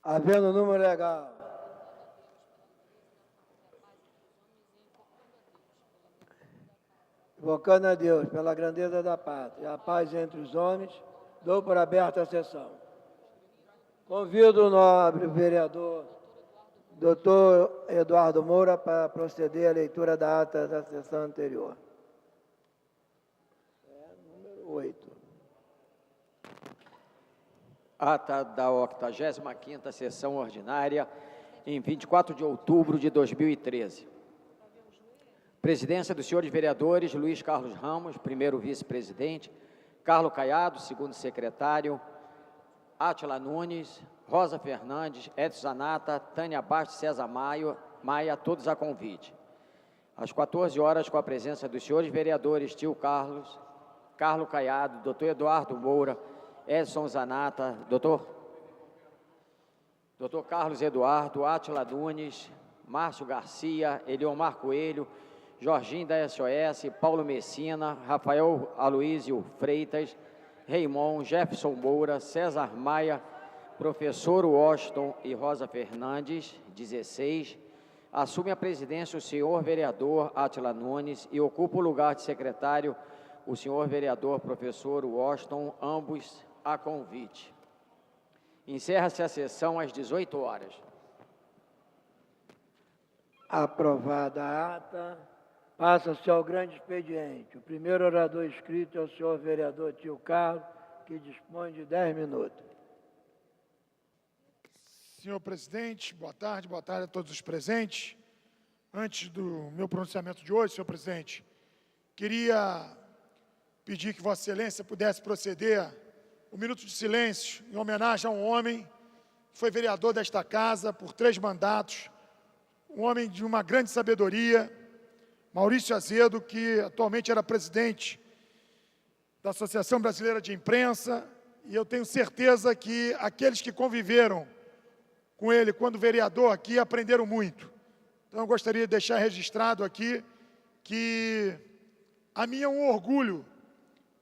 Havendo número legal. Invocando a Deus pela grandeza da pátria e a paz entre os homens, dou por aberta a sessão. Convido o nobre vereador Dr. Eduardo Moura para proceder à leitura da ata da sessão anterior. Número 8. Ata da 85ª sessão ordinária, em 24 de outubro de 2013. Presidência dos senhores vereadores Luiz Carlos Ramos, primeiro vice-presidente, Carlos Caiado, segundo secretário, Átila Nunes, Rosa Fernandes, Edson Zanata, Tânia Bastos, César Maia, todos a convite. Às 14 horas, com a presença dos senhores vereadores Tio Carlos, Carlos Caiado, doutor Eduardo Moura, Edson Zanata, doutor Carlos Eduardo, Átila Nunes, Márcio Garcia, Eliomar Coelho, Jorginho da SOS, Paulo Messina, Rafael Aloísio Freitas, Raimon, Jefferson Moura, César Maia, professor Washington e Rosa Fernandes, 16, assume a presidência o senhor vereador Átila Nunes e ocupa o lugar de secretário o senhor vereador professor Washington, ambos a convite. Encerra-se a sessão às 18 horas. Aprovada a ata, passa-se ao grande expediente. O primeiro orador inscrito é o senhor vereador Tio Carlos, que dispõe de 10 minutos. Senhor presidente, boa tarde a todos os presentes. Antes do meu pronunciamento de hoje, senhor presidente, queria pedir que Vossa Excelência pudesse proceder um minuto de silêncio em homenagem a um homem que foi vereador desta casa por 3 mandatos, um homem de uma grande sabedoria, Maurício Azedo, que atualmente era presidente da Associação Brasileira de Imprensa, e eu tenho certeza que aqueles que conviveram com ele quando vereador aqui aprenderam muito. Então eu gostaria de deixar registrado aqui que a mim é um orgulho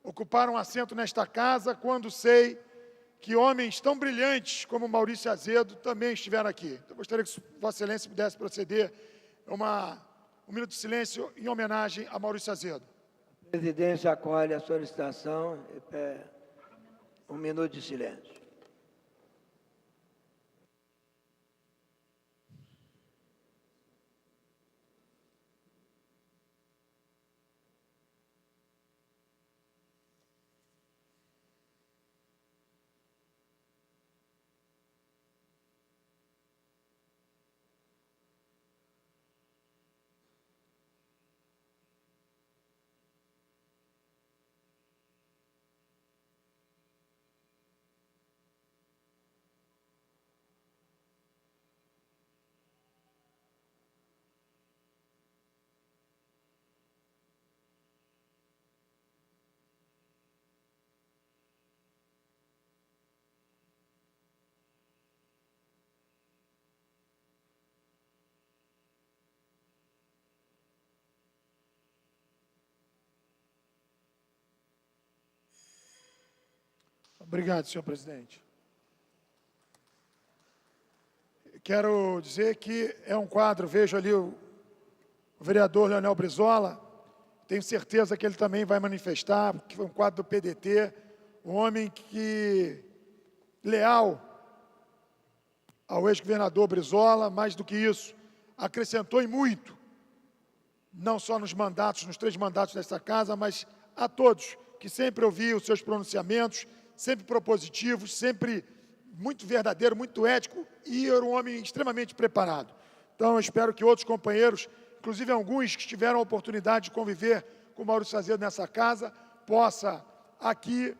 ocupar um assento nesta casa quando sei que homens tão brilhantes como Maurício Azedo também estiveram aqui. Então, eu gostaria que Vossa Excelência pudesse proceder a um minuto de silêncio em homenagem a Maurício Azedo. A presidência acolhe a solicitação. Um minuto de silêncio. Obrigado, senhor presidente. Quero dizer que é um quadro, vejo ali o vereador Leonel Brizola, tenho certeza que ele também vai manifestar, porque foi um quadro do PDT, um homem que, leal ao ex-governador Brizola, mais do que isso, acrescentou em muito, não só nos 3 mandatos desta casa, mas a todos, que sempre ouvi os seus pronunciamentos, sempre propositivos, sempre muito verdadeiro, muito ético, e era um homem extremamente preparado. Então, eu espero que outros companheiros, inclusive alguns que tiveram a oportunidade de conviver com o Maurício Azedo nessa casa, possa aqui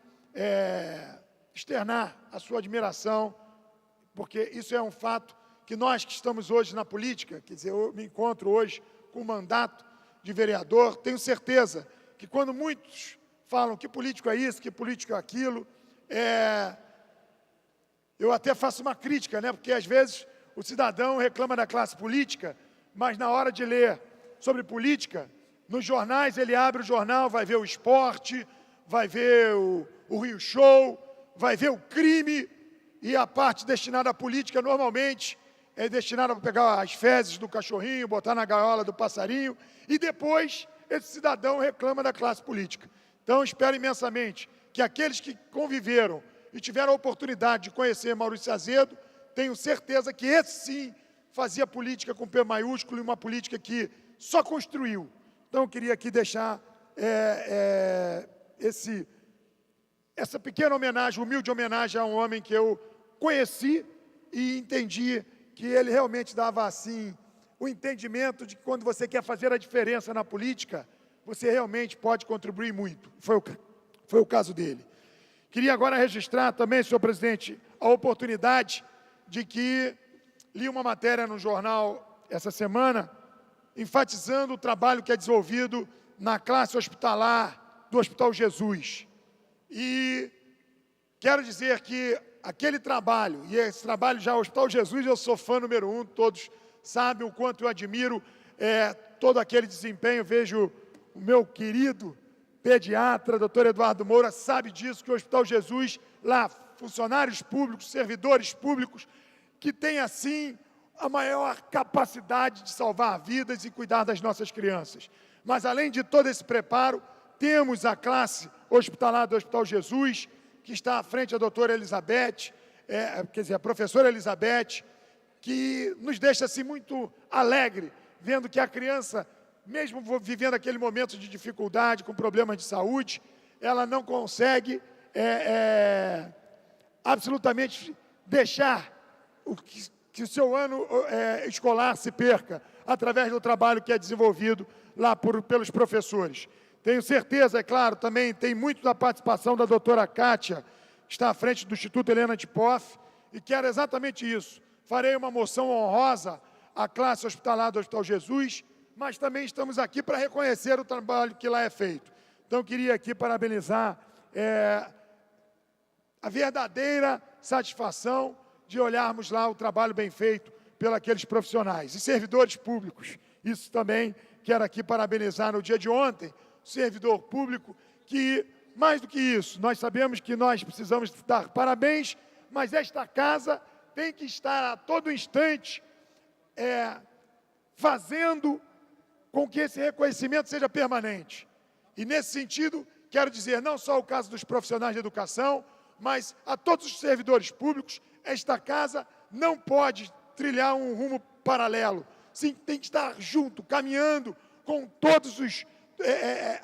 externar a sua admiração, porque isso é um fato que nós que estamos hoje na política, quer dizer, eu me encontro hoje com o mandato de vereador, tenho certeza que quando muitos falam que político é isso, que político é aquilo, eu até faço uma crítica, né? Porque às vezes o cidadão reclama da classe política, mas na hora de ler sobre política, nos jornais ele abre o jornal, vai ver o esporte, vai ver o Rio Show, vai ver o crime, e a parte destinada à política, normalmente, é destinada para pegar as fezes do cachorrinho, botar na gaiola do passarinho, e depois esse cidadão reclama da classe política. Então, espero imensamente que aqueles que conviveram e tiveram a oportunidade de conhecer Maurício Azedo, tenho certeza que esse sim fazia política com P maiúsculo e uma política que só construiu. Então, eu queria aqui deixar essa pequena homenagem, humilde homenagem a um homem que eu conheci e entendi que ele realmente dava, assim, o entendimento de que quando você quer fazer a diferença na política, você realmente pode contribuir muito. Foi o caso dele. Queria agora registrar também, senhor presidente, a oportunidade de que li uma matéria no jornal essa semana, enfatizando o trabalho que é desenvolvido na classe hospitalar do Hospital Jesus. E quero dizer que aquele trabalho, e esse trabalho já, o Hospital Jesus, eu sou fã número 1, todos sabem o quanto eu admiro todo aquele desempenho. Vejo o meu querido pediatra, doutor Eduardo Moura, sabe disso, que o Hospital Jesus, lá, funcionários públicos, servidores públicos, que tem, assim, a maior capacidade de salvar vidas e cuidar das nossas crianças. Mas, além de todo esse preparo, temos a classe hospitalar do Hospital Jesus, que está à frente a doutora Elizabeth, a professora Elizabeth, que nos deixa, assim, muito alegre, vendo que a criança, mesmo vivendo aquele momento de dificuldade, com problemas de saúde, ela não consegue absolutamente deixar que o seu ano escolar se perca, através do trabalho que é desenvolvido lá pelos professores. Tenho certeza, é claro, também tem muito da participação da doutora Kátia, que está à frente do Instituto Helena de Poff, e quero exatamente isso. Farei uma moção honrosa à classe hospitalar do Hospital Jesus, mas também estamos aqui para reconhecer o trabalho que lá é feito. Então, queria aqui parabenizar a verdadeira satisfação de olharmos lá o trabalho bem feito pelos aqueles profissionais. E servidores públicos, isso também quero aqui parabenizar no dia de ontem, o servidor público, que, mais do que isso, nós sabemos que nós precisamos dar parabéns, mas esta casa tem que estar a todo instante fazendo com que esse reconhecimento seja permanente. E, nesse sentido, quero dizer, não só o caso dos profissionais de educação, mas a todos os servidores públicos, esta casa não pode trilhar um rumo paralelo. Sim, tem que estar junto, caminhando com todos os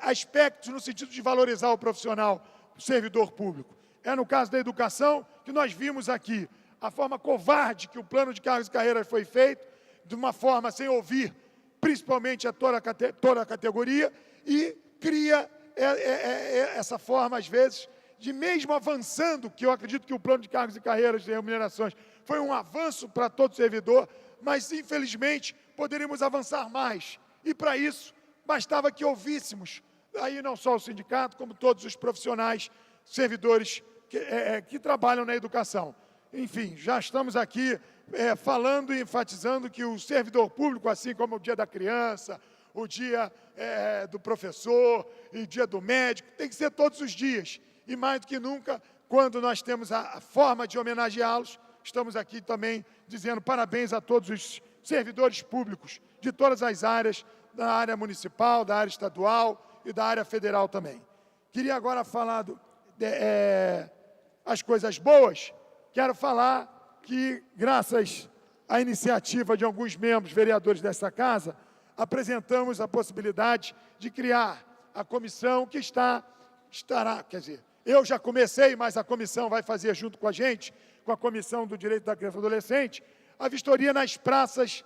aspectos no sentido de valorizar o profissional, o servidor público. É no caso da educação que nós vimos aqui a forma covarde que o plano de cargos e carreiras foi feito, de uma forma sem ouvir, principalmente toda a categoria, e cria essa forma, às vezes, de mesmo avançando, que eu acredito que o plano de cargos e carreiras e remunerações foi um avanço para todo servidor, mas, infelizmente, poderíamos avançar mais. E, para isso, bastava que ouvíssemos, aí não só o sindicato, como todos os profissionais, servidores que trabalham na educação. Enfim, já estamos aqui falando e enfatizando que o servidor público, assim como o dia da criança, o dia do professor e o dia do médico, tem que ser todos os dias. E mais do que nunca, quando nós temos a forma de homenageá-los, estamos aqui também dizendo parabéns a todos os servidores públicos de todas as áreas, da área municipal, da área estadual e da área federal também. Queria agora falar as coisas boas. Quero falar que, graças à iniciativa de alguns membros, vereadores dessa casa, apresentamos a possibilidade de criar a comissão que estará, quer dizer, eu já comecei, mas a comissão vai fazer junto com a gente, com a Comissão do Direito da Criança e do Adolescente, a vistoria nas praças,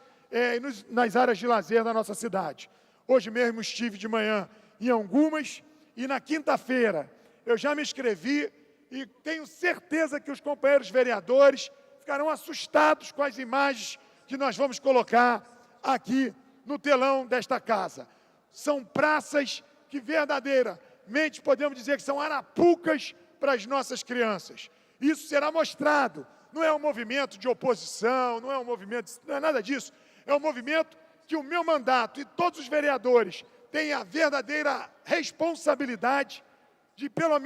nas áreas de lazer da nossa cidade. Hoje mesmo estive de manhã em algumas, e na quinta-feira eu já me inscrevi, e tenho certeza que os companheiros vereadores ficarão assustados com as imagens que nós vamos colocar aqui no telão desta casa. São praças que verdadeiramente podemos dizer que são arapucas para as nossas crianças. Isso será mostrado. Não é um movimento de oposição, não é nada disso. É um movimento que o meu mandato e todos os vereadores têm a verdadeira responsabilidade de pelo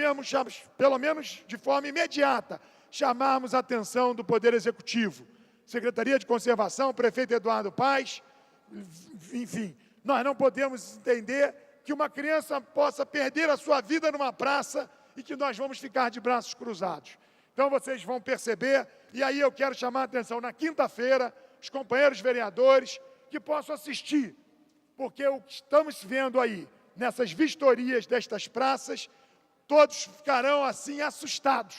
menos de forma imediata, chamarmos a atenção do Poder Executivo, Secretaria de Conservação, prefeito Eduardo Paes, enfim, nós não podemos entender que uma criança possa perder a sua vida numa praça e que nós vamos ficar de braços cruzados. Então, vocês vão perceber, e aí eu quero chamar a atenção, na quinta-feira, os companheiros vereadores que possam assistir, porque o que estamos vendo aí, nessas vistorias destas praças, todos ficarão, assim, assustados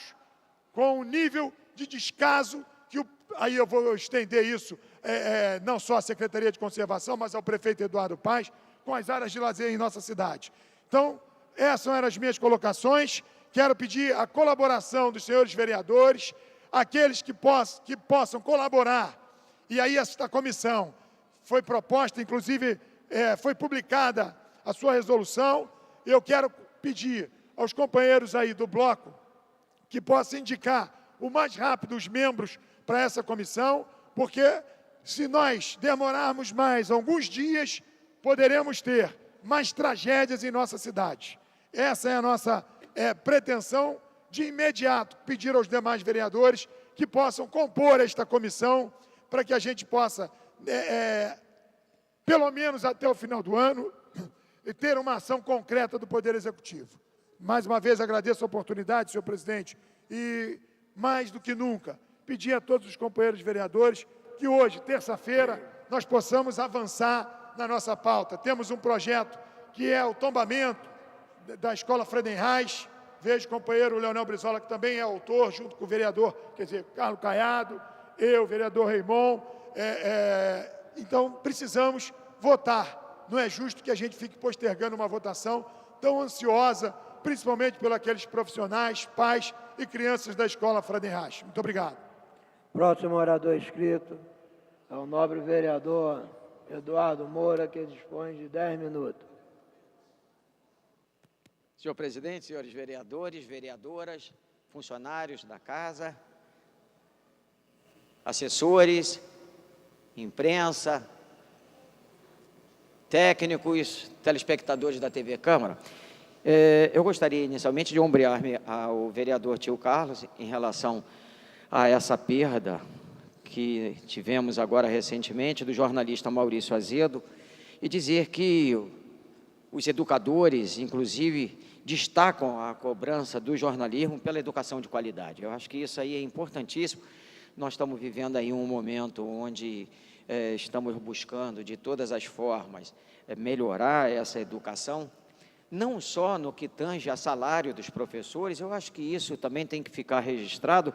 com o nível de descaso que aí eu vou estender isso, não só à Secretaria de Conservação, mas ao prefeito Eduardo Paes, com as áreas de lazer em nossa cidade. Então, essas eram as minhas colocações. Quero pedir a colaboração dos senhores vereadores, aqueles que possam colaborar. E aí esta comissão foi proposta, inclusive foi publicada a sua resolução. Eu quero pedir aos companheiros aí do bloco que possam indicar o mais rápido os membros para essa comissão, porque se nós demorarmos mais alguns dias, poderemos ter mais tragédias em nossa cidade. Essa é a nossa pretensão de imediato, pedir aos demais vereadores que possam compor esta comissão para que a gente possa, pelo menos até o final do ano, ter uma ação concreta do Poder Executivo. Mais uma vez agradeço a oportunidade, senhor presidente, e mais do que nunca, pedir a todos os companheiros vereadores que hoje, terça-feira, nós possamos avançar na nossa pauta. Temos um projeto que é o tombamento da Escola Friedenreich. Vejo o companheiro Leonel Brizola, que também é autor, junto com o vereador, Carlos Caiado, eu, o vereador Raimon. Então, precisamos votar. Não é justo que a gente fique postergando uma votação tão ansiosa, principalmente pelos aqueles profissionais, pais e crianças da Escola Friedenreich. Muito obrigado. Próximo orador inscrito é o nobre vereador Eduardo Moura, que dispõe de 10 minutos. Senhor presidente, senhores vereadores, vereadoras, funcionários da casa, assessores, imprensa, técnicos, telespectadores da TV Câmara, eu gostaria inicialmente de ombrear-me ao vereador Tio Carlos em relação a essa perda que tivemos agora recentemente do jornalista Maurício Azedo e dizer que os educadores, inclusive, destacam a cobrança do jornalismo pela educação de qualidade. Eu acho que isso aí é importantíssimo. Nós estamos vivendo aí um momento onde estamos buscando, de todas as formas, melhorar essa educação, não só no que tange a salário dos professores. Eu acho que isso também tem que ficar registrado,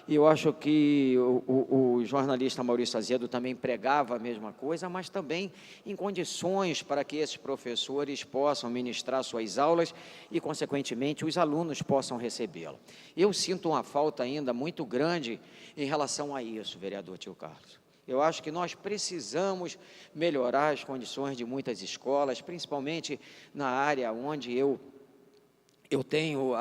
e eu acho que o jornalista Maurício Azedo também pregava a mesma coisa, mas também em condições para que esses professores possam ministrar suas aulas e, consequentemente, os alunos possam recebê-la. Eu sinto uma falta ainda muito grande em relação a isso, vereador Tio Carlos. Eu acho que nós precisamos melhorar as condições de muitas escolas, principalmente na área onde eu tenho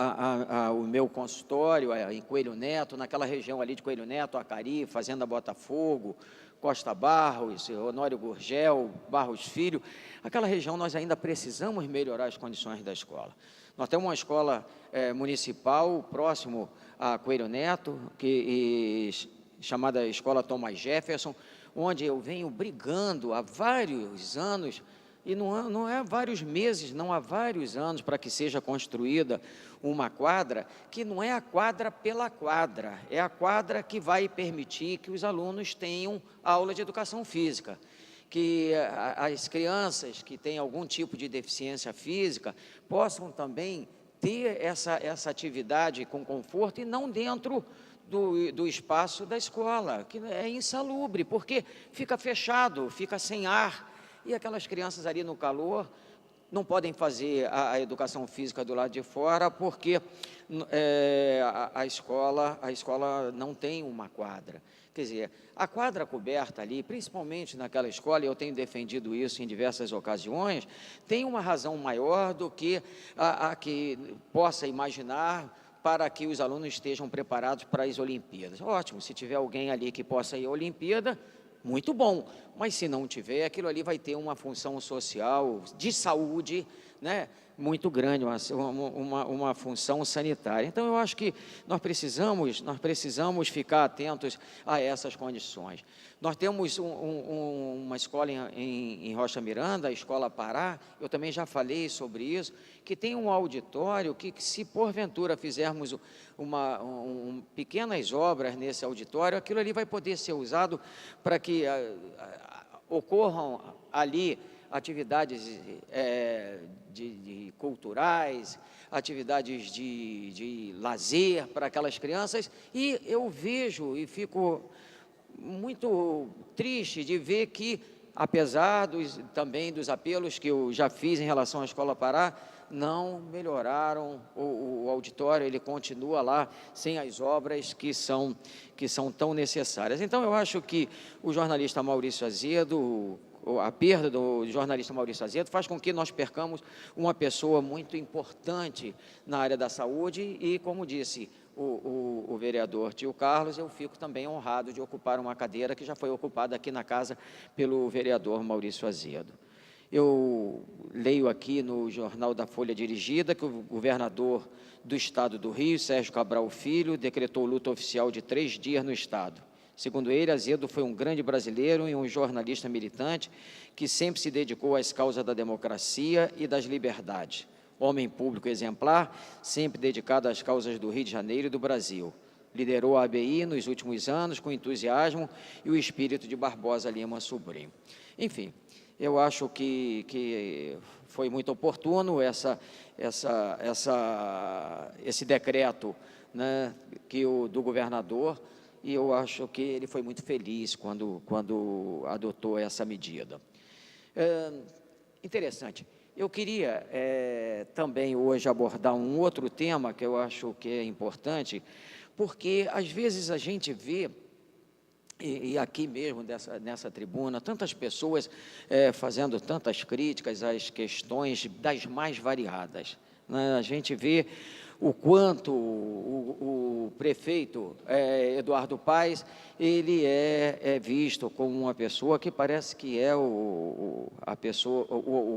o meu consultório, em Coelho Neto, naquela região ali de Coelho Neto, Acari, Fazenda Botafogo, Costa Barros, Honório Gurgel, Barros Filho. Aquela região nós ainda precisamos melhorar as condições da escola. Nós temos uma escola municipal próximo a Coelho Neto, chamada Escola Thomas Jefferson, onde eu venho brigando há vários anos, e não é vários meses, não há vários anos, para que seja construída uma quadra, que não é a quadra pela quadra, é a quadra que vai permitir que os alunos tenham aula de educação física, que as crianças que têm algum tipo de deficiência física possam também ter essa atividade com conforto e não dentro do espaço da escola, que é insalubre, porque fica fechado, fica sem ar, e aquelas crianças ali no calor não podem fazer a educação física do lado de fora, porque a escola não tem uma quadra. Quer dizer, a quadra coberta ali, principalmente naquela escola, e eu tenho defendido isso em diversas ocasiões, tem uma razão maior do que a que possa imaginar, para que os alunos estejam preparados para as Olimpíadas. Ótimo, se tiver alguém ali que possa ir à Olimpíada, muito bom, mas se não tiver, aquilo ali vai ter uma função social, de saúde, né, muito grande, uma função sanitária. Então, eu acho que nós precisamos ficar atentos a essas condições. Nós temos uma escola em Rocha Miranda, a Escola Pará, eu também já falei sobre isso, que tem um auditório que, se porventura fizermos pequenas obras nesse auditório, aquilo ali vai poder ser usado para que ocorram ali atividades culturais, atividades de lazer para aquelas crianças, e eu vejo e fico muito triste de ver que, apesar também dos apelos que eu já fiz em relação à Escola Pará, não melhoraram o auditório, ele continua lá sem as obras que são tão necessárias. Então, eu acho que o jornalista Maurício Azedo, a perda do jornalista Maurício Azedo faz com que nós percamos uma pessoa muito importante na área da saúde e, como disse o vereador Tio Carlos, eu fico também honrado de ocupar uma cadeira que já foi ocupada aqui na casa pelo vereador Maurício Azedo. Eu leio aqui no Jornal da Folha Dirigida que o governador do Estado do Rio, Sérgio Cabral Filho, decretou luta oficial de 3 dias no Estado. Segundo ele, Azedo foi um grande brasileiro e um jornalista militante que sempre se dedicou às causas da democracia e das liberdades. Homem público exemplar, sempre dedicado às causas do Rio de Janeiro e do Brasil. Liderou a ABI nos últimos anos com entusiasmo e o espírito de Barbosa Lima Sobrinho. Enfim, eu acho que foi muito oportuno esse decreto, né, do governador, e eu acho que ele foi muito feliz quando adotou essa medida. Interessante. Eu queria também hoje abordar um outro tema que eu acho que é importante, porque às vezes a gente vê, e aqui mesmo nessa tribuna, tantas pessoas fazendo tantas críticas às questões das mais variadas, né? A gente vê o quanto o prefeito Eduardo Paes, ele é visto como uma pessoa que parece que é o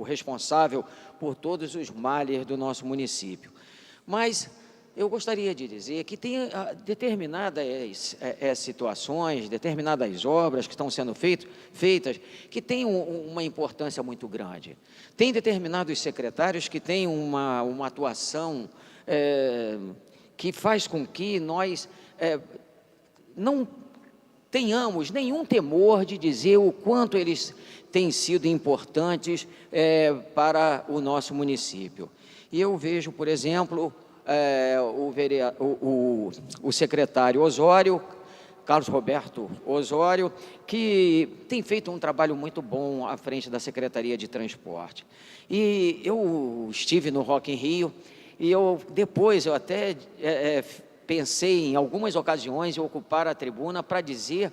responsável por todos os males do nosso município. Mas eu gostaria de dizer que tem determinadas situações, determinadas obras que estão sendo feitas, que têm uma importância muito grande. Tem determinados secretários que têm uma atuação que faz com que nós não tenhamos nenhum temor de dizer o quanto eles têm sido importantes para o nosso município. E eu vejo, por exemplo, o secretário Osório, Carlos Roberto Osório, que tem feito um trabalho muito bom à frente da Secretaria de Transporte. E eu estive no Rock in Rio, e depois eu até pensei em algumas ocasiões em ocupar a tribuna para dizer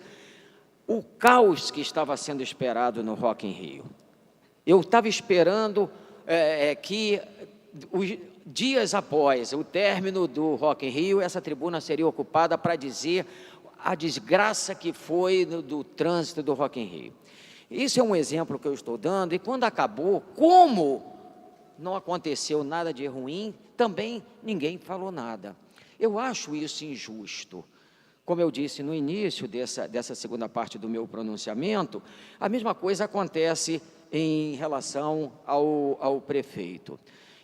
o caos que estava sendo esperado no Rock in Rio. Eu estava esperando que dias após o término do Rock in Rio, essa tribuna seria ocupada para dizer a desgraça que foi do trânsito do Rock in Rio. Isso é um exemplo que eu estou dando, e quando acabou, como não aconteceu nada de ruim, também ninguém falou nada. Eu acho isso injusto. Como eu disse no início dessa segunda parte do meu pronunciamento, a mesma coisa acontece em relação ao prefeito.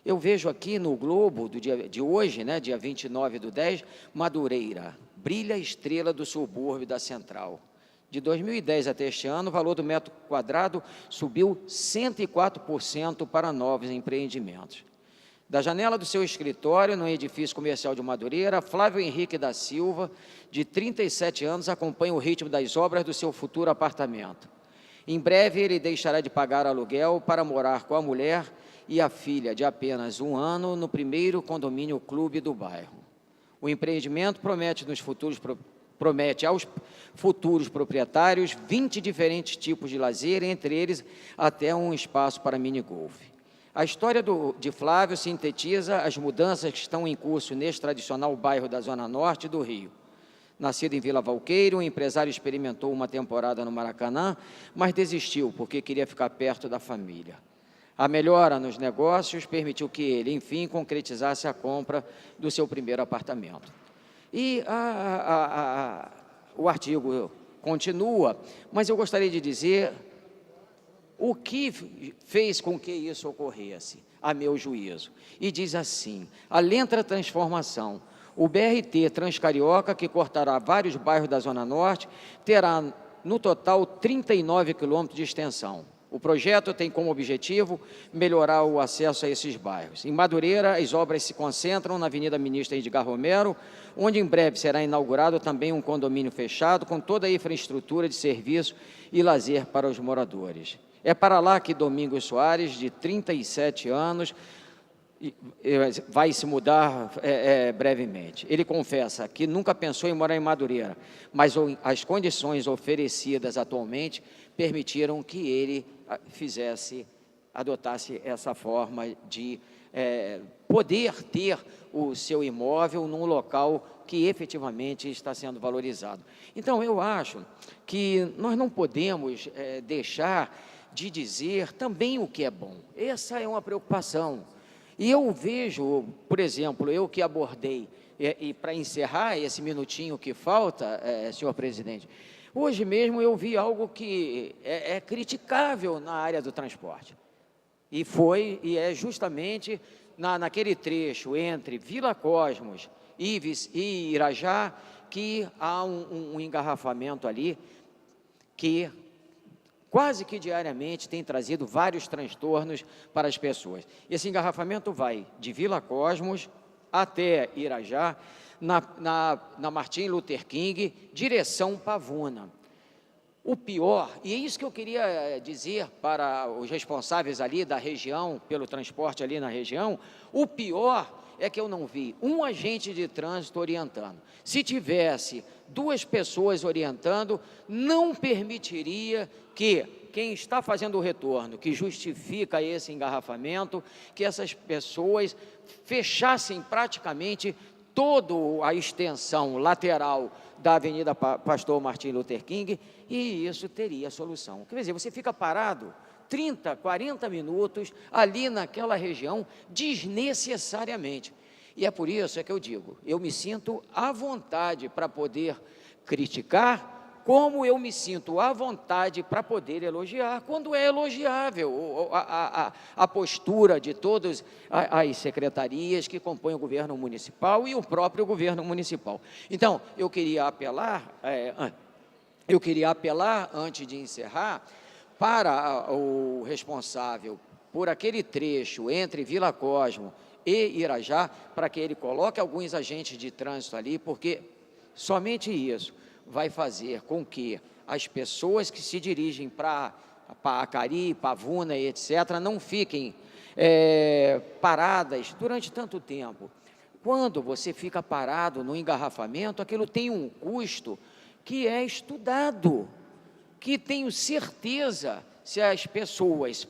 Eu vejo aqui no Globo do dia de hoje, né, dia 29/10, Madureira, brilha a estrela do subúrbio da Central. De 2010 até este ano, o valor do metro quadrado subiu 104% para novos empreendimentos. Da janela do seu escritório, no edifício comercial de Madureira, Flávio Henrique da Silva, de 37 anos, acompanha o ritmo das obras do seu futuro apartamento. Em breve, ele deixará de pagar aluguel para morar com a mulher e a filha de apenas 1 ano no primeiro condomínio clube do bairro. O empreendimento promete aos futuros proprietários 20 diferentes tipos de lazer, entre eles até um espaço para minigolf. A história de Flávio sintetiza as mudanças que estão em curso neste tradicional bairro da Zona Norte do Rio. Nascido em Vila Valqueiro, o empresário experimentou uma temporada no Maracanã, mas desistiu porque queria ficar perto da família. A melhora nos negócios permitiu que ele, enfim, concretizasse a compra do seu primeiro apartamento. E o artigo continua, mas eu gostaria de dizer o que fez com que isso ocorresse, a meu juízo. E diz assim: a lenta transformação. O BRT Transcarioca, que cortará vários bairros da Zona Norte, terá, no total, 39 quilômetros de extensão. O projeto tem como objetivo melhorar o acesso a esses bairros. Em Madureira, as obras se concentram na Avenida Ministro Edgar Romero, onde em breve será inaugurado também um condomínio fechado, com toda a infraestrutura de serviço e lazer para os moradores. É para lá que Domingos Soares, de 37 anos, vai se mudar brevemente. Ele confessa que nunca pensou em morar em Madureira, mas as condições oferecidas atualmente permitiram que ele adotasse essa forma de poder ter o seu imóvel num local que efetivamente está sendo valorizado. Então, eu acho que nós não podemos deixar de dizer também o que é bom. Essa é uma preocupação. E eu vejo, por exemplo, eu que abordei, e para encerrar esse minutinho que falta, senhor presidente, hoje mesmo eu vi algo que é criticável na área do transporte. E é justamente naquele trecho entre Vila Cosmos, Ives e Irajá, que há um engarrafamento ali que quase que diariamente tem trazido vários transtornos para as pessoas. Esse engarrafamento vai de Vila Cosmos até Irajá, na Martin Luther King, direção Pavuna. O pior, e é isso que eu queria dizer para os responsáveis ali da região, pelo transporte ali na região, o pior é que eu não vi um agente de trânsito orientando. Se tivesse 2 pessoas orientando, não permitiria que quem está fazendo o retorno, que justifica esse engarrafamento, que essas pessoas fechassem praticamente toda a extensão lateral da Avenida Pastor Martin Luther King, e isso teria solução. Quer dizer, você fica parado 30, 40 minutos ali naquela região desnecessariamente. E é por isso que eu digo, eu me sinto à vontade para poder criticar, como eu me sinto à vontade para poder elogiar, quando é elogiável a postura de todas as secretarias que compõem o governo municipal e o próprio governo municipal. Então, eu queria apelar, antes de encerrar, para o responsável por aquele trecho entre Vila Cosmo e Irajá, para que ele coloque alguns agentes de trânsito ali, porque somente isso vai fazer com que as pessoas que se dirigem para Acari, Pavuna e etc., não fiquem paradas durante tanto tempo. Quando você fica parado no engarrafamento, aquilo tem um custo que é estudado, que tenho certeza, se as pessoas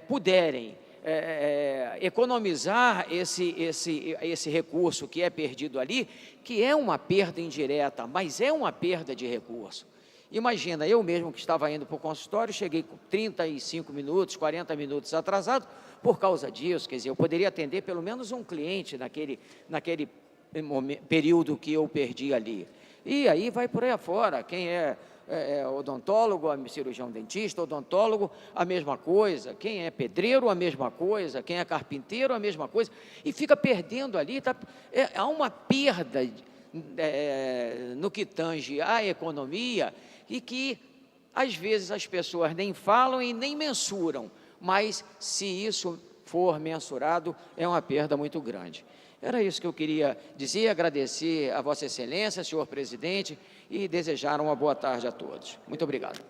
puderem economizar esse recurso que é perdido ali, que é uma perda indireta, mas é uma perda de recurso. Imagina, eu mesmo que estava indo para o consultório, cheguei com 35 minutos, 40 minutos atrasado, por causa disso. Quer dizer, eu poderia atender pelo menos um cliente naquele período que eu perdi ali. E aí vai por aí afora, quem é odontólogo, cirurgião dentista, odontólogo, a mesma coisa, quem é pedreiro, a mesma coisa, quem é carpinteiro, a mesma coisa, e fica perdendo ali, há uma perda no que tange à economia, e que às vezes as pessoas nem falam e nem mensuram, mas se isso for mensurado, é uma perda muito grande. Era isso que eu queria dizer, agradecer a Vossa Excelência, senhor presidente, e desejar uma boa tarde a todos. Muito obrigado.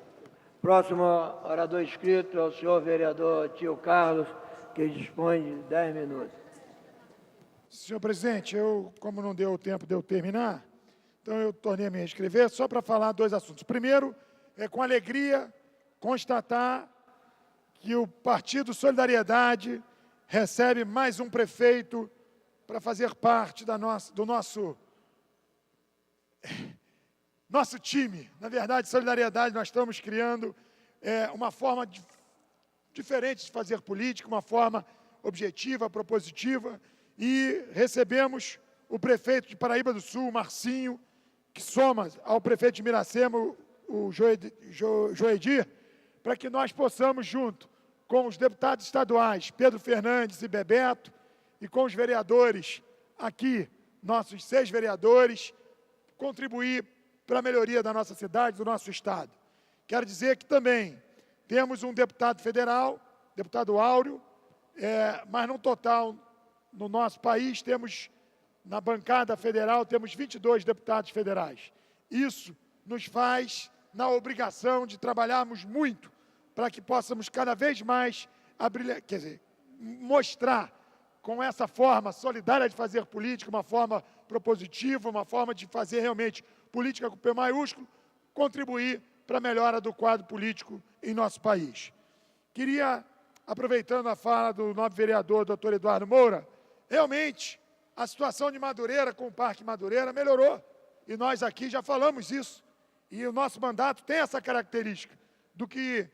Próximo orador inscrito é o senhor vereador Tio Carlos, que dispõe de 10 minutos. Senhor presidente, como não deu tempo de eu terminar, então eu tornei a me inscrever só para falar 2 assuntos. Primeiro, é com alegria constatar que o Partido Solidariedade recebe mais um prefeito para fazer parte do nosso time. Na verdade, Solidariedade, nós estamos criando uma forma diferente de fazer política, uma forma objetiva, propositiva, e recebemos o prefeito de Paraíba do Sul, Marcinho, que soma ao prefeito de Miracema, o Joedir, para que nós possamos, junto com os deputados estaduais, Pedro Fernandes e Bebeto, e com os vereadores aqui, nossos 6 vereadores, contribuir para a melhoria da nossa cidade, do nosso estado. Quero dizer que também temos um deputado federal, deputado Áureo, mas no total, no nosso país, temos, na bancada federal, temos 22 deputados federais. Isso nos faz na obrigação de trabalharmos muito para que possamos cada vez mais mostrar com essa forma solidária de fazer política, uma forma propositiva, uma forma de fazer realmente política com P maiúsculo, contribuir para a melhora do quadro político em nosso país. Queria, aproveitando a fala do nobre vereador, doutor Eduardo Moura, realmente a situação de Madureira com o Parque Madureira melhorou, e nós aqui já falamos isso, e o nosso mandato tem essa característica, do que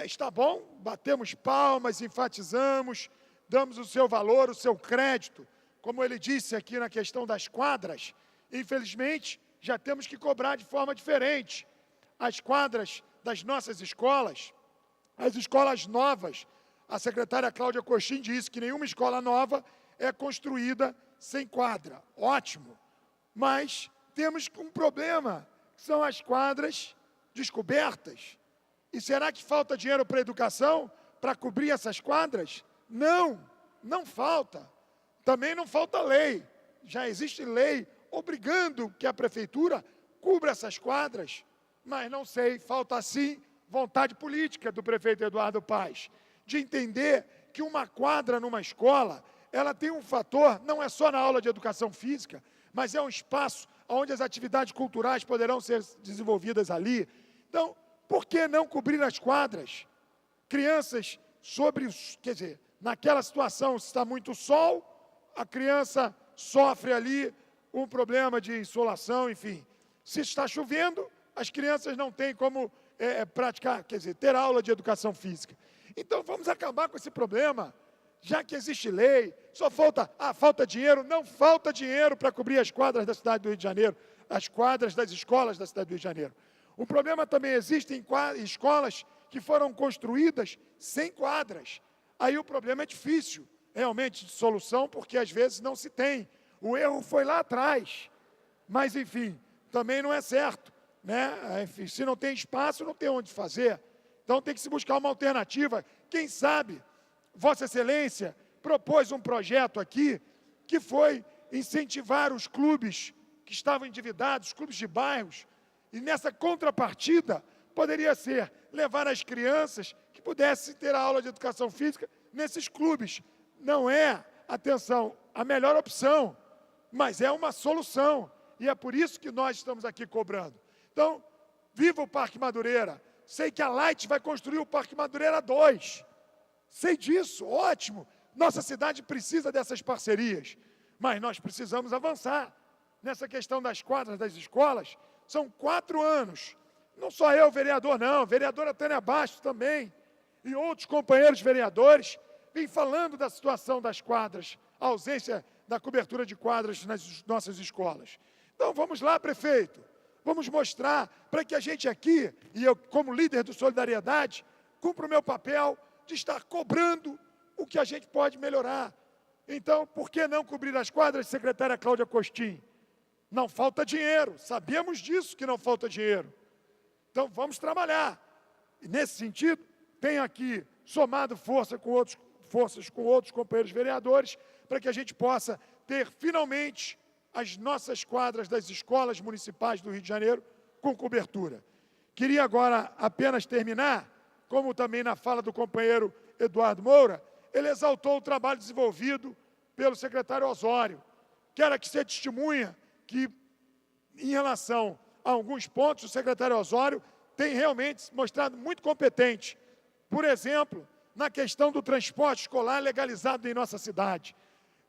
está bom, batemos palmas, enfatizamos, damos o seu valor, o seu crédito, como ele disse aqui na questão das quadras, infelizmente, já temos que cobrar de forma diferente. As quadras das nossas escolas, as escolas novas, a secretária Cláudia Coxim disse que nenhuma escola nova é construída sem quadra. Ótimo. Mas temos um problema, que são as quadras descobertas. E será que falta dinheiro para a educação para cobrir essas quadras? Não, não falta. Também não falta lei. Já existe lei obrigando que a prefeitura cubra essas quadras. Mas não sei, falta sim vontade política do prefeito Eduardo Paes, de entender que uma quadra numa escola, ela tem um fator, não é só na aula de educação física, mas é um espaço onde as atividades culturais poderão ser desenvolvidas ali. Então, por que não cobrir as quadras? Crianças naquela situação, se está muito sol, a criança sofre ali um problema de insolação, enfim. Se está chovendo, as crianças não têm como praticar, ter aula de educação física. Então, vamos acabar com esse problema, já que existe lei, só falta dinheiro, não falta dinheiro para cobrir as quadras da cidade do Rio de Janeiro, as quadras das escolas da cidade do Rio de Janeiro. O problema também existe em escolas que foram construídas sem quadras. Aí o problema é difícil, realmente, de solução, porque às vezes não se tem. O erro foi lá atrás, mas, enfim, também não é certo, né? Enfim, se não tem espaço, não tem onde fazer. Então, tem que se buscar uma alternativa. Quem sabe, Vossa Excelência propôs um projeto aqui, que foi incentivar os clubes que estavam endividados, clubes de bairros, e nessa contrapartida, poderia ser levar as crianças que pudessem ter a aula de educação física nesses clubes. Não é, atenção, a melhor opção, mas é uma solução. E é por isso que nós estamos aqui cobrando. Então, viva o Parque Madureira. Sei que a Light vai construir o Parque Madureira 2. Sei disso, ótimo. Nossa cidade precisa dessas parcerias. Mas nós precisamos avançar nessa questão das quadras das escolas. São 4 anos. Não só eu, vereador, não. Vereadora Tânia Bastos também. E outros companheiros vereadores vêm falando da situação das quadras, a ausência da cobertura de quadras nas nossas escolas. Então, vamos lá, prefeito. Vamos mostrar para que a gente aqui, e eu, como líder do Solidariedade, cumpra o meu papel de estar cobrando o que a gente pode melhorar. Então, por que não cobrir as quadras, secretária Cláudia Coxim? Não falta dinheiro, sabemos disso que não falta dinheiro. Então, vamos trabalhar. E, nesse sentido, tenho aqui somado forças com outros companheiros vereadores, para que a gente possa ter, finalmente, as nossas quadras das escolas municipais do Rio de Janeiro com cobertura. Queria agora apenas terminar, como também na fala do companheiro Eduardo Moura, ele exaltou o trabalho desenvolvido pelo secretário Osório. Quero aqui ser testemunha que, em relação a alguns pontos, o secretário Osório tem realmente se mostrado muito competente. Por exemplo, na questão do transporte escolar legalizado em nossa cidade.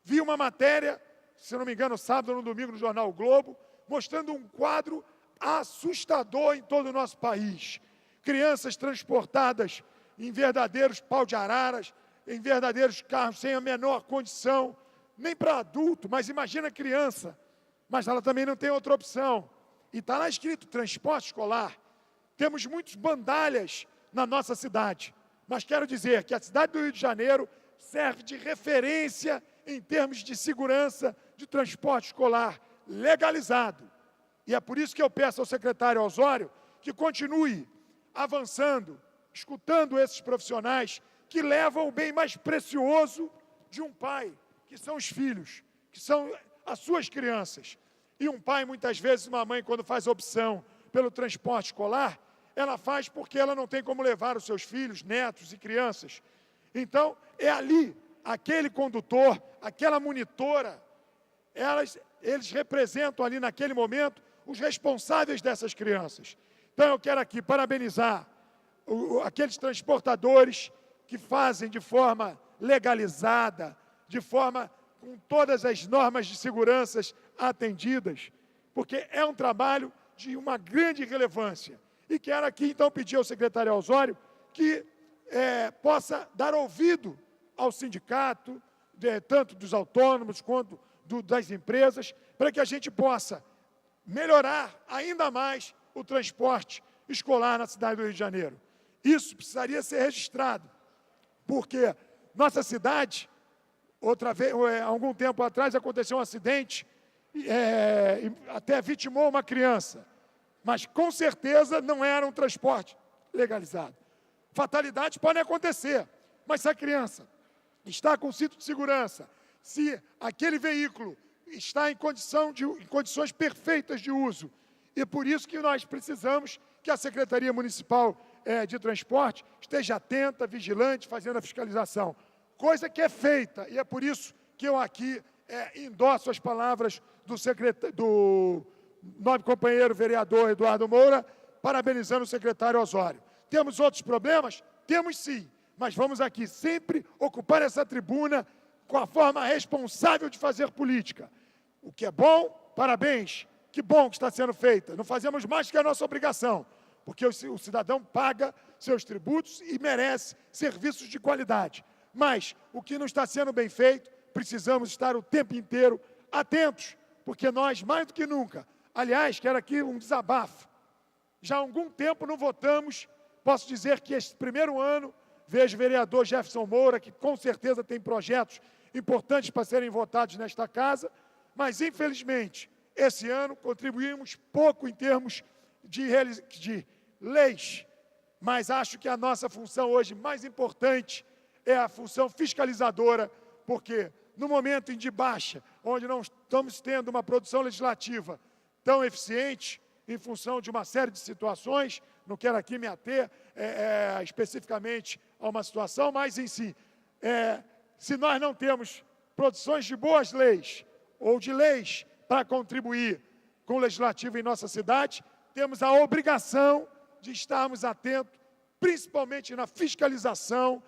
Vi uma matéria, se não me engano, sábado ou no domingo, no jornal O Globo, mostrando um quadro assustador em todo o nosso país. Crianças transportadas em verdadeiros pau de araras, em verdadeiros carros sem a menor condição, nem para adulto, mas imagina criança, mas ela também não tem outra opção. E está lá escrito transporte escolar. Temos muitos bandalhas na nossa cidade, mas quero dizer que a cidade do Rio de Janeiro serve de referência em termos de segurança de transporte escolar legalizado. E é por isso que eu peço ao secretário Osório que continue avançando, escutando esses profissionais que levam o bem mais precioso de um pai, que são os filhos, que são as suas crianças. E um pai, muitas vezes, uma mãe, quando faz opção pelo transporte escolar, ela faz porque ela não tem como levar os seus filhos, netos e crianças. Então, é ali, aquele condutor, aquela monitora, eles representam ali naquele momento os responsáveis dessas crianças. Então, eu quero aqui parabenizar aqueles transportadores que fazem de forma legalizada, de forma com todas as normas de segurança atendidas, porque é um trabalho de uma grande relevância. E quero aqui, então, pedir ao secretário Osório que possa dar ouvido ao sindicato, tanto dos autônomos quanto das empresas, para que a gente possa melhorar ainda mais o transporte escolar na cidade do Rio de Janeiro. Isso precisaria ser registrado, porque nossa cidade, outra vez, há algum tempo atrás, aconteceu um acidente, até vitimou uma criança, mas com certeza não era um transporte legalizado. Fatalidades podem acontecer, mas se a criança está com cinto de segurança, se aquele veículo está em condições perfeitas de uso, e por isso que nós precisamos que a Secretaria Municipal de Transporte esteja atenta, vigilante, fazendo a fiscalização. Coisa que é feita, e é por isso que eu aqui endosso as palavras do nobre companheiro vereador Eduardo Moura, parabenizando o secretário Osório. Temos outros problemas? Temos sim, mas vamos aqui sempre ocupar essa tribuna com a forma responsável de fazer política. O que é bom, parabéns, que bom que está sendo feita. Não fazemos mais que a nossa obrigação, porque o cidadão paga seus tributos e merece serviços de qualidade. Mas o que não está sendo bem feito, precisamos estar o tempo inteiro atentos, porque nós, mais do que nunca, aliás, quero aqui um desabafo, já há algum tempo não votamos, posso dizer que este primeiro ano, vejo o vereador Jefferson Moura, que com certeza tem projetos importantes para serem votados nesta casa, mas infelizmente, esse ano contribuímos pouco em termos de leis, mas acho que a nossa função hoje mais importante é a função fiscalizadora, porque no momento de baixa, onde não estamos tendo uma produção legislativa tão eficiente, em função de uma série de situações, não quero aqui me ater especificamente a uma situação, mas em si, se nós não temos produções de boas leis, ou de leis para contribuir com o legislativo em nossa cidade, temos a obrigação de estarmos atentos, principalmente na fiscalização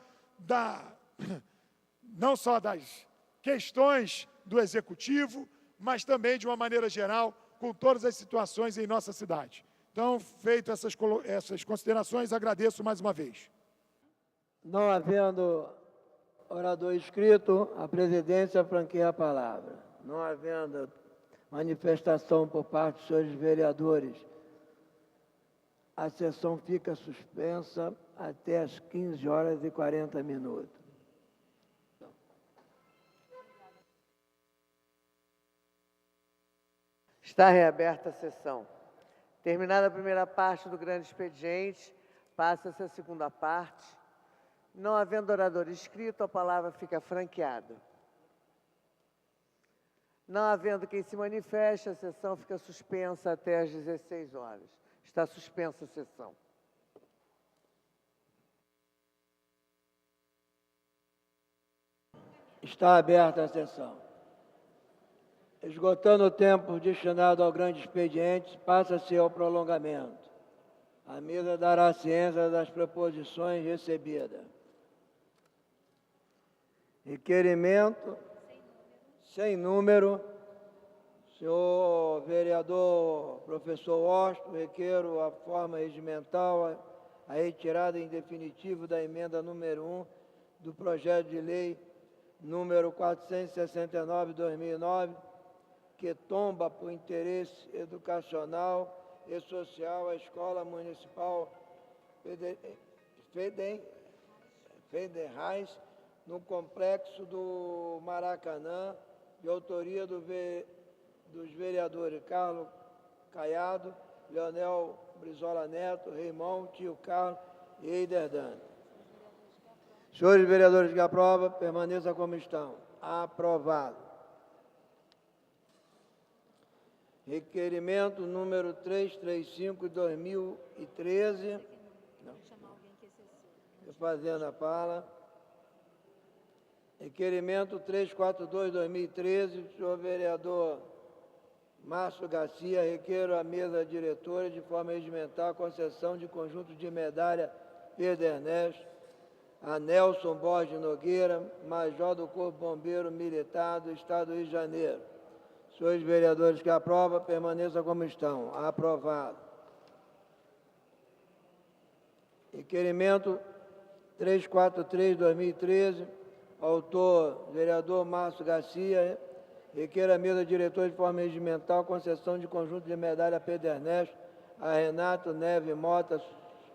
não só das questões do Executivo, mas também, de uma maneira geral, com todas as situações em nossa cidade. Então, feitas essas considerações, agradeço mais uma vez. Não havendo orador inscrito, a presidência franqueia a palavra. Não havendo manifestação por parte dos senhores vereadores, a sessão fica suspensa até às 15h40. Está reaberta a sessão. Terminada a primeira parte do grande expediente, passa-se a segunda parte. Não havendo orador inscrito, a palavra fica franqueada. Não havendo quem se manifeste, a sessão fica suspensa até às 16h. Está suspensa a sessão. Está aberta a sessão. Esgotando o tempo destinado ao grande expediente, passa-se ao prolongamento. A mesa dará ciência das proposições recebidas. Requerimento sem número. Senhor vereador professor Osto, requeiro a forma regimental a retirada em definitivo da emenda número 1 do projeto de lei número 469/2009, que tomba por interesse educacional e social a Escola Municipal Federais, no Complexo do Maracanã, de autoria dos vereadores Carlos Caiado, Leonel Brizola Neto, Raimon, Tio Carlos e Eider Dante. Senhores vereadores que aprovam, permaneça como estão. Aprovado. Requerimento número 335/2013. Fazendo a fala. Requerimento 342/2013, senhor vereador Márcio Garcia, requeiro à mesa diretora, de forma regimental, a concessão de conjunto de medalha Pedro Ernesto a Nelson Borges Nogueira, major do Corpo Bombeiro Militar do Estado do Rio de Janeiro. Senhores vereadores que aprovam, permaneçam como estão. Aprovado. Requerimento 343/2013, autor, vereador Márcio Garcia, requer a mesa diretora de forma regimental concessão de conjunto de medalha Pedro Ernesto a Renato Neves Mota,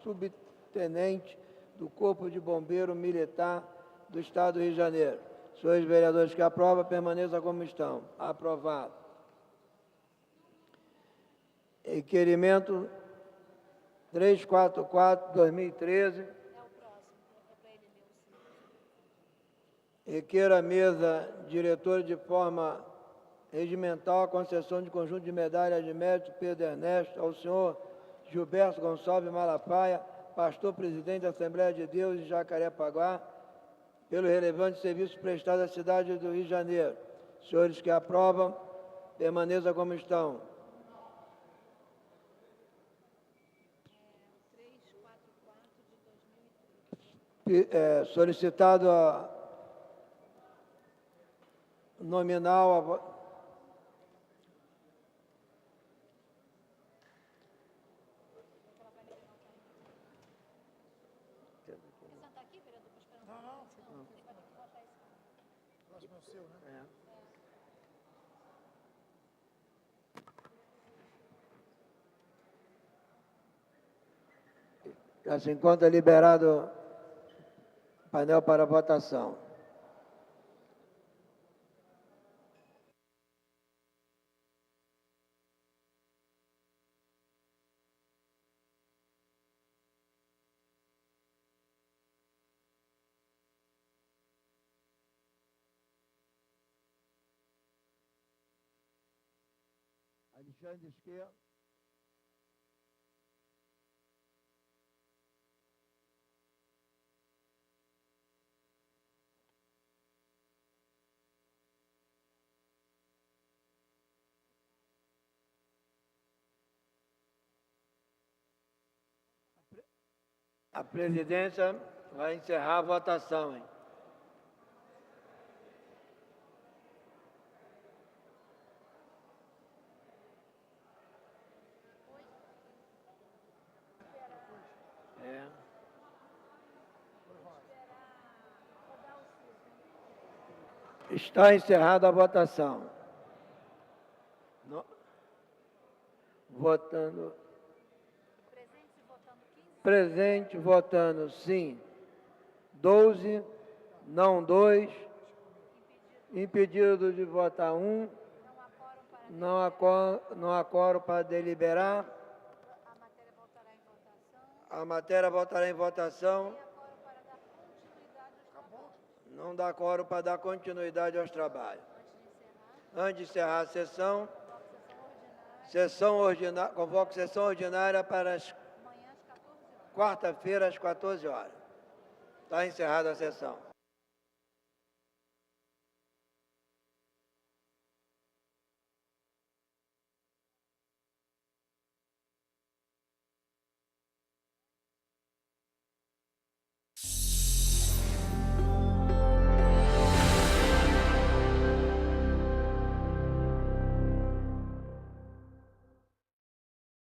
subtenente do Corpo de Bombeiro Militar do Estado do Rio de Janeiro. Senhores vereadores que aprovam, permaneçam como estão. Aprovado. Requerimento 344/2013. Requer a mesa diretora de forma regimental a concessão de conjunto de medalha de mérito Pedro Ernesto ao senhor Gilberto Gonçalves Malafaia, pastor presidente da Assembleia de Deus de Jacarepaguá, pelo relevante serviço prestado à cidade do Rio de Janeiro. Senhores que aprovam, permaneçam como estão. Solicitado a nominal já se encontra liberado o painel para votação. Alexandre Esquerdo. A presidência vai encerrar a votação, hein? Está encerrada a votação. Votando. Presente, votando sim, 12, não 2, impedido de votar 1, não há quórum para deliberar. A matéria voltará em votação. Não dá quórum para dar continuidade aos trabalhos. Antes de encerrar a sessão, convoco sessão ordinária para as quarta-feira, às 14 horas. Está encerrada a sessão.